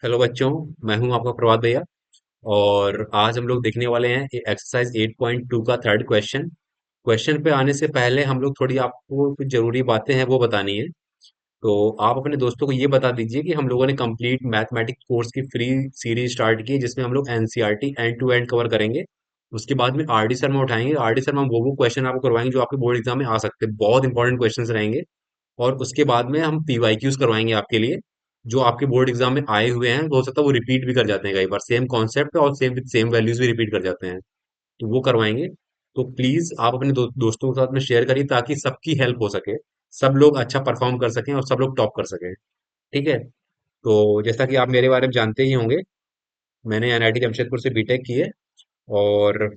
Hello बच्चों। मैं हूं आपका प्रभात भैया। और आज हम लोग देखने वाले हैं एक्सरसाइज 8.2 का थर्ड क्वेश्चन। क्वेश्चन पे आने से पहले हम लोग थोड़ी आपको कुछ जरूरी बातें हैं वो बतानी है। तो आप अपने दोस्तों को ये बता दीजिए कि हम लोगों ने कंप्लीट मैथमेटिक्स कोर्स की फ्री सीरीज स्टार्ट की है, जिसमें हम लोग NCERT end to end cover करेंगे। उसके बाद में आरडी शर्मा उठाएंगे। आरडी शर्मा वो क्वेश्चन आपको करवाएंगे जो आपके बोर्ड एग्जाम में आ सकते हैं, बहुत इंपॉर्टेंट क्वेश्चन रहेंगे। और उसके बाद में हम पीवाईक्यूज करवाएंगे आपके लिए, जो आपके बोर्ड एग्जाम में आए हुए हैं। हो सकता है वो रिपीट भी कर जाते हैं कई बार, सेम कॉन्सेप्ट और सेम विद सेम वैल्यूज भी रिपीट कर जाते हैं, तो वो करवाएंगे। तो प्लीज आप अपने दोस्तों के साथ में शेयर करिए ताकि सबकी हेल्प हो सके, सब लोग अच्छा परफॉर्म कर सकें और सब लोग टॉप कर सकें। ठीक है। तो जैसा कि आप मेरे बारे में जानते ही होंगे, मैंने एनआईटी जमशेदपुर से बीटेक की है और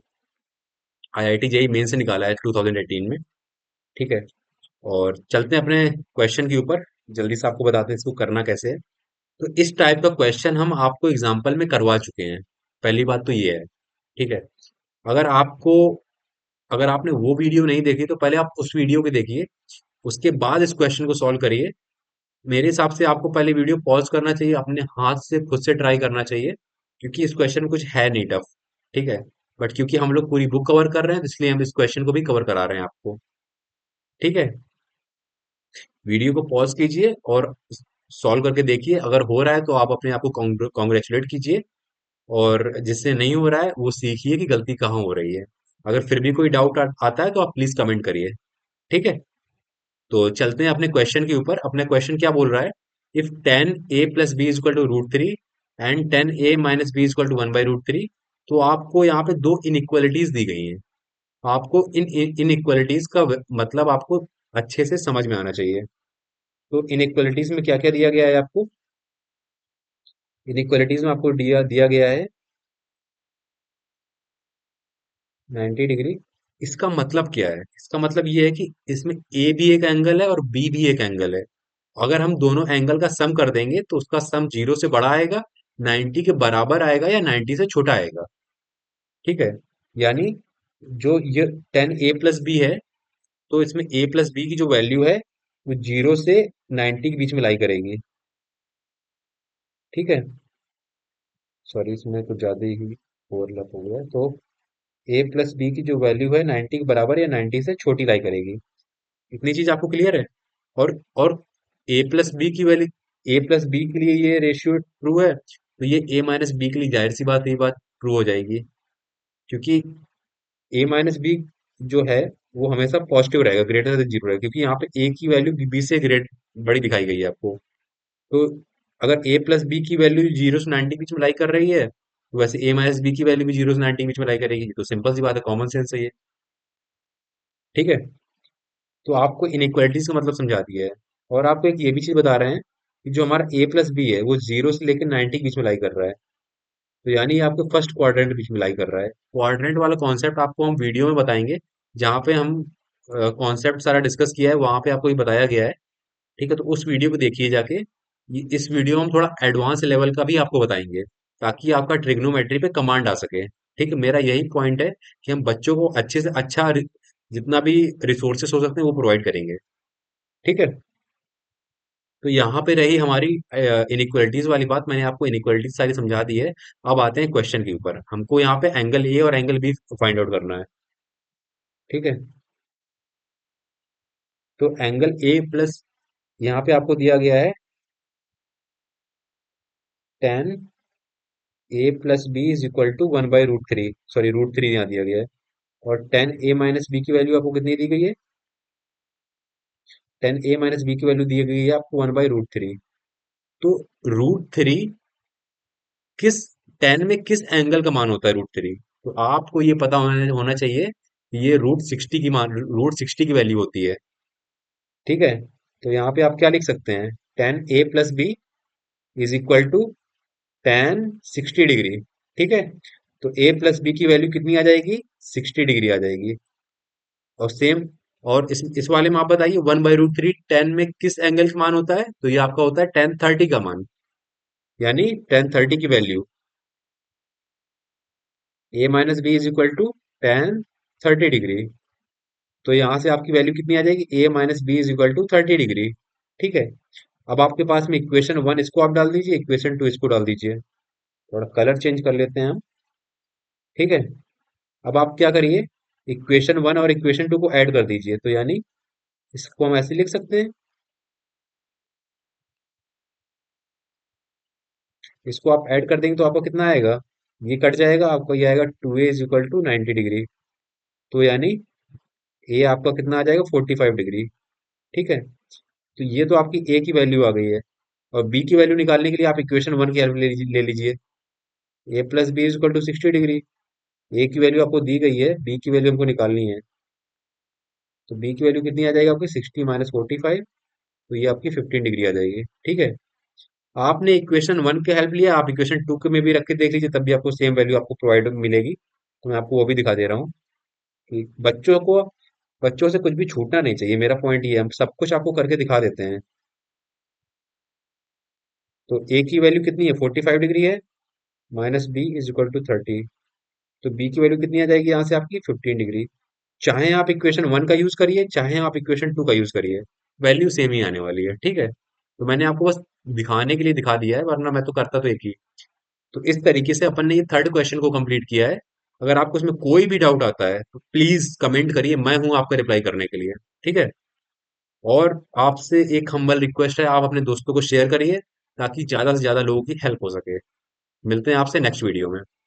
आईआईटी जेई मेन से निकाला है 2018 में। ठीक है। और चलते हैं अपने क्वेश्चन के ऊपर। जल्दी से आपको बताते हैं इसको करना कैसे है। तो इस टाइप का क्वेश्चन हम आपको एग्जाम्पल में करवा चुके हैं। पहली बात तो ये है। ठीक है। अगर आपको अगर आपने वो वीडियो नहीं देखी तो पहले आप उस वीडियो को देखिए, उसके बाद इस क्वेश्चन को सॉल्व करिए। मेरे हिसाब से आपको पहले वीडियो पॉज करना चाहिए, अपने हाथ से खुद से ट्राई करना चाहिए, क्योंकि इस क्वेश्चन में कुछ है नहीं टफ। ठीक है। बट क्योंकि हम लोग पूरी बुक कवर कर रहे हैं, तो इसलिए हम इस क्वेश्चन को भी कवर करा रहे हैं आपको। ठीक है। वीडियो को पॉज कीजिए और सॉल्व करके देखिए। अगर हो रहा है तो आप अपने आप को कॉन्ग्रेचुलेट कीजिए, और जिससे नहीं हो रहा है वो सीखिए कि गलती कहाँ हो रही है। अगर फिर भी कोई डाउट आता है तो आप प्लीज कमेंट करिए। ठीक है। तो चलते हैं अपने क्वेश्चन के ऊपर। अपना क्वेश्चन क्या बोल रहा है? इफ 10a+b=√3 एंड 10a-b=1/√3, तो आपको यहाँ पे दो इनइक्वालिटीज दी गई हैं। आपको इन इनइक्वालिटीज का मतलब आपको अच्छे से समझ में आना चाहिए। तो इनइक्वालिटीज में क्या क्या दिया गया है आपको? इनइक्वालिटीज में आपको दिया दिया गया है 90 डिग्री। इसका मतलब क्या है? इसका मतलब ये है कि इसमें ए भी एक एंगल है और बी भी एक एंगल है। अगर हम दोनों एंगल का सम कर देंगे तो उसका सम 0 से बड़ा आएगा, 90 के बराबर आएगा या 90 से छोटा आएगा। ठीक है। यानी जो ये 10a+b है, तो इसमें a+b की जो वैल्यू है वो 0 से 90 के बीच में लाई करेगी। ठीक है। सॉरी, इसमें कुछ ज्यादा ही ओवरलैप हो गया। तो a+b की जो वैल्यू है 90 के बराबर या 90 से छोटी लाई करेगी। इतनी चीज आपको क्लियर है? और a+b की वैल्यू, a+b के लिए ये रेशियो ट्रू है, तो ये a-b के लिए जाहिर सी बात ये बात ट्रू हो जाएगी, क्योंकि a-b जो है वो हमेशा पॉजिटिव रहेगा, ग्रेटर देन जीरो रहेगा, क्योंकि यहाँ पे a की वैल्यू b से ग्रेट बड़ी दिखाई गई है आपको। तो अगर a+b की वैल्यू 0 से 90 के बीच में लाई कर रही है, तो वैसे a-b की वैल्यू भी 0 से 90 के बीच में लाई करेगी। तो सिंपल सी बात है, कॉमन सेंस है ये। ठीक है। तो आपको इनइक्वालिटीज का मतलब समझा दिया है। और आपको एक ये भी चीज बता रहे हैं कि जो हमारा a+b है वो 0 से लेकर 90 के बीच में लाई कर रहा है। तो यानी ये आपके फर्स्ट क्वाड्रेंट के बीच में लाई कर रहा है। क्वाड्रेंट वाला कॉन्सेप्ट आपको हम वीडियो में बताएंगे, जहाँ पे हम कॉन्सेप्ट सारा डिस्कस किया है, वहां पे आपको ये बताया गया है। ठीक है। तो उस वीडियो को देखिए जाके। इस वीडियो में हम थोड़ा एडवांस लेवल का भी आपको बताएंगे, ताकि आपका ट्रिग्नोमेट्री पे कमांड आ सके। ठीक है। मेरा यही पॉइंट है कि हम बच्चों को अच्छे से अच्छा जितना भी रिसोर्सेस हो सकते हैं वो प्रोवाइड करेंगे। ठीक है। तो यहाँ पे रही हमारी इनइक्वालिटीज वाली बात। मैंने आपको इनइक्वालिटीज सारी समझा दी है। अब आते हैं क्वेश्चन के ऊपर। हमको यहाँ पे एंगल ए और एंगल बी फाइंड आउट करना है। ठीक है। तो एंगल ए प्लस, यहाँ पे आपको दिया गया है 10a+b=1/√3। सॉरी, √3 यहाँ दिया गया है। और 10a-b की वैल्यू आपको कितनी दी गई है? 10a-b की वैल्यू दी गई है आपको 1/√3। तो √3 किस 10 में किस एंगल का मान होता है √3? तो आपको ये पता होना होना चाहिए कि ये √60 की वैल्यू होती है। ठीक है। तो यहाँ पे आप क्या लिख सकते हैं? 10a+b=tan 60 degree. ठीक है। तो a+b की वैल्यू कितनी आ जाएगी? 60 डिग्री आ जाएगी। और सेम, और इस वाले में आप बताइए 1/√3 10 में किस एंगल का मान होता है? तो ये आपका होता है tan 30 का मान। यानी tan 30 की वैल्यू a-b=tan 30 डिग्री। तो यहां से आपकी वैल्यू कितनी आ जाएगी? a-b=30 degree. ठीक है। अब आपके पास में इक्वेशन वन इसको आप डाल दीजिए, इक्वेशन टू इसको डाल दीजिए। थोड़ा कलर चेंज कर लेते हैं हम। ठीक है। अब आप क्या करिए, इक्वेशन वन और इक्वेशन टू को ऐड कर दीजिए, तो यानी इसको हम ऐसे लिख सकते हैं। इसको आप ऐड कर देंगे तो आपको कितना आएगा, ये कट जाएगा, आपको ये आएगा 2a = 90 डिग्री। तो यानी ए आपका कितना आ जाएगा, 45 डिग्री। ठीक है। तो ये तो आपकी ए की वैल्यू आ गई है। और बी की वैल्यू निकालने के लिए आप इक्वेशन वन की हेल्प ले लीजिए। a + b = 60 degree. ए की वैल्यू आपको दी गई है, बी की वैल्यू हमको निकालनी है। तो बी की वैल्यू कितनी आ जाएगी आपकी, 60 - 45। तो ये आपकी 15 डिग्री आ जाएगी। ठीक है। आपने इक्वेशन वन के हेल्प लिया, आप इक्वेशन टू के में भी रख के देख लीजिए, तब भी आपको सेम वैल्यू आपको प्रोवाइड मिलेगी। तो मैं आपको वो भी दिखा दे रहा हूँ कि बच्चों से कुछ भी छूटना नहीं चाहिए। मेरा पॉइंट ये है, हम सब कुछ आपको करके दिखा देते हैं। तो ए की वैल्यू कितनी है, 45 डिग्री है, -b = 30। तो बी की वैल्यू कितनी आ जाएगी यहाँ से आपकी, 15 डिग्री। चाहे आप इक्वेशन वन का यूज करिए, चाहे आप इक्वेशन टू का यूज करिए, वैल्यू सेम ही आने वाली है। ठीक है। तो मैंने आपको बस दिखाने के लिए दिखा दिया है, वरना मैं तो करता तो एक ही। तो इस तरीके से अपन ने ये थर्ड क्वेश्चन को कंप्लीट किया है। अगर आपको इसमें कोई भी डाउट आता है तो प्लीज कमेंट करिए, मैं हूं आपका रिप्लाई करने के लिए। ठीक है। और आपसे एक हम्बल रिक्वेस्ट है, आप अपने दोस्तों को शेयर करिए ताकि ज्यादा से ज्यादा लोगों की हेल्प हो सके। मिलते हैं आपसे नेक्स्ट वीडियो में।